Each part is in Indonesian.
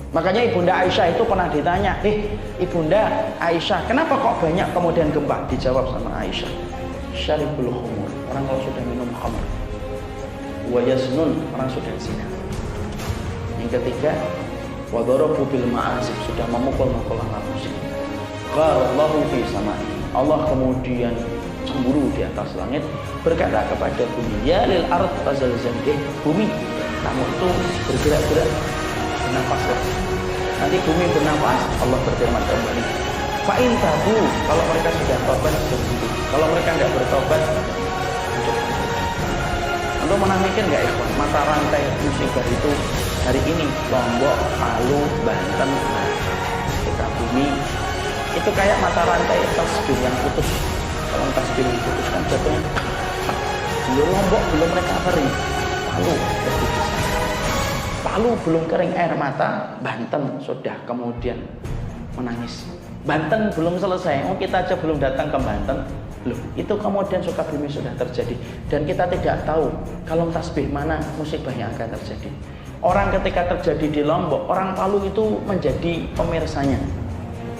Makanya Ibunda Aisyah itu pernah ditanya, Ibunda Aisyah, kenapa kok banyak kemudian gempa? Dijawab sama Aisyah, syaribul khumur, orang kalau sudah minum khamr, wa yaznun, orang sudah zina. Yang ketiga, wa darabu bil ma'asib, sudah memukul-mukul alat musik. Qarallahu fi samai, Allah kemudian cemburu di atas langit, berkata kepada bumi, ya lil ard tazalzal, bumi kamu itu bergerak-gerak, bernafaslah. Nanti bumi bernafas, Allah berfirman kembali, fa'in tabu, kalau mereka sudah tobat, berhenti. Kalau mereka tidak bertobat, untuk pernah mikir nggak ikhwan, mata rantai musibah itu hari ini Lombok, Palu, Banten, kita bumi itu kayak mata rantai tasbih yang putus. Kalau tasbih yang putus kan jatuhnya belum Lombok, belum mereka kering, Palu berputus. Palu belum kering air mata, Banten sudah kemudian menangis. Banten belum selesai, kita aja belum datang ke Banten, loh itu kemudian Sukabumi sudah terjadi. Dan kita tidak tahu kalau tasbih mana musibah yang akan terjadi. Orang ketika terjadi di Lombok, orang Palu itu menjadi pemirsanya,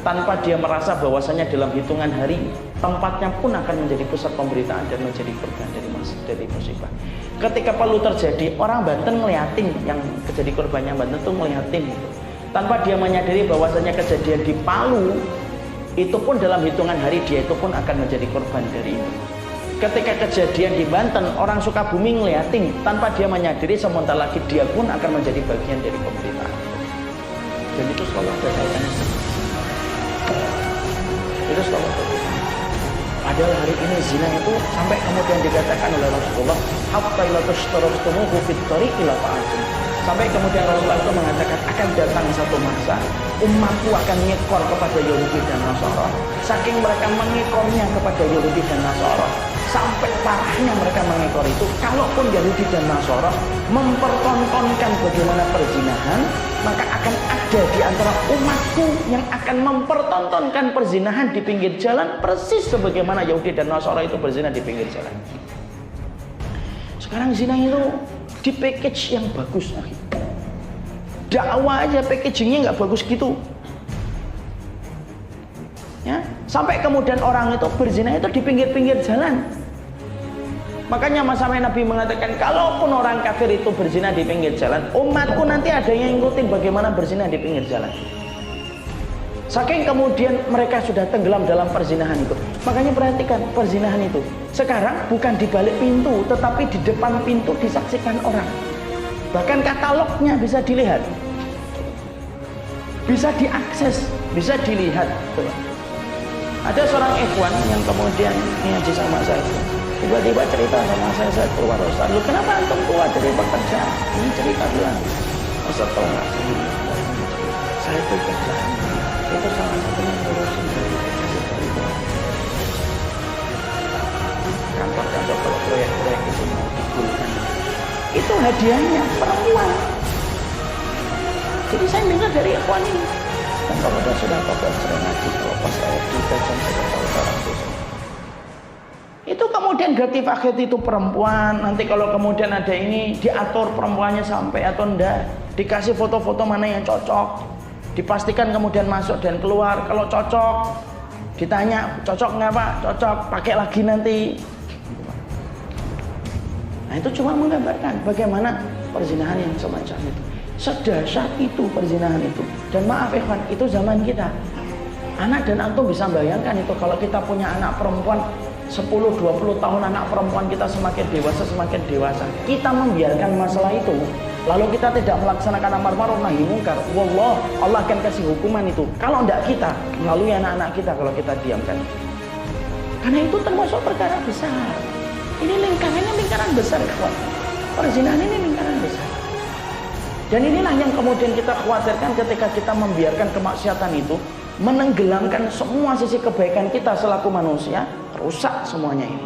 tanpa dia merasa bahwasanya dalam hitungan hari tempatnya pun akan menjadi pusat pemberitaan dan menjadi korban dari musibah. Ketika Palu terjadi, orang Banten ngeliatin, yang terjadi korbannya Banten tuh ngeliatin gitu. Tanpa dia menyadari bahwasanya kejadian di Palu itu pun dalam hitungan hari dia itu pun akan menjadi korban dari itu. Ketika kejadian di Banten, orang Sukabumi ngeliatin, tanpa dia menyadari sebentar lagi dia pun akan menjadi bagian dari pemberitaan. Dan itu selalu ada kaitannya. Itu selalu ada. Padahal hari ini zina itu sampai kemudian dikatakan oleh Rasulullah, hatta ila tashtaraftumuhu fit tariqi la fa'atum. Sampai kemudian Rasulullah itu mengatakan akan datang satu masa umatku akan mengekor kepada Yahudi dan Nasara. Saking mereka mengekornya kepada Yahudi dan Nasara, sampai parahnya mereka mengekor itu, kalaupun Yahudi dan Nasara mempertontonkan bagaimana perzinahan, maka akan ada di antara umatku yang akan mempertontonkan perzinahan di pinggir jalan, persis sebagaimana Yahudi dan Nasara itu berzina di pinggir jalan. Sekarang zina itu di package yang bagus, dakwah aja packagingnya nggak bagus gitu, ya, sampai kemudian orang itu berzina itu di pinggir-pinggir jalan. Makanya sampai Nabi mengatakan, kalaupun orang kafir itu berzina di pinggir jalan, umatku nanti ada yang ngikutin bagaimana berzina di pinggir jalan. Saking kemudian mereka sudah tenggelam dalam perzinahan itu. Makanya perhatikan, perzinahan itu sekarang bukan di balik pintu, tetapi di depan pintu disaksikan orang. Bahkan katalognya bisa dilihat, bisa diakses, bisa dilihat. Ada seorang ikhwan yang kemudian ngaji sama saya, tiba-tiba cerita sama saya keluar, Ustaz, lu kenapa antum keluar dari pekerjaan? Ini cerita bilang, setelah ngaji saya itu kerjaan itu salah satunya ngurusin kantor-kantor, kalau proyek-proyek itu mau digulkan, itu hadiahnya perempuan. Jadi saya dengar dari ikhwan ini, dan kalau sudah tobat sering ngaji, kalau pas saya di kajian saya tahu orang itu kemudian gratifikasi itu perempuan. Nanti kalau kemudian ada ini diatur perempuannya sampai atau enggak, dikasih foto-foto mana yang cocok, dipastikan kemudian masuk dan keluar. Kalau cocok ditanya cocok nggak Pak, cocok, pakai lagi nanti. Nah itu cuma menggambarkan bagaimana perzinahan yang semacam itu, sedahsyat itu perzinahan itu. Dan maaf ikhwan, itu zaman kita. Anak dan antum bisa bayangkan itu kalau kita punya anak perempuan 10-20 tahun, anak perempuan kita semakin dewasa, kita membiarkan masalah itu, lalu kita tidak melaksanakan amar ma'ruf nahi mungkar, wallah, Allah akan kasih hukuman itu. Kalau tidak kita, melalui anak-anak kita kalau kita diamkan. Karena itu termasuk perkara besar. Ini lingkaran besar, kawan. Perzinahan ini lingkaran besar. Dan inilah yang kemudian kita khawatirkan ketika kita membiarkan kemaksiatan itu menenggelamkan semua sisi kebaikan kita selaku manusia, rusak semuanya ini.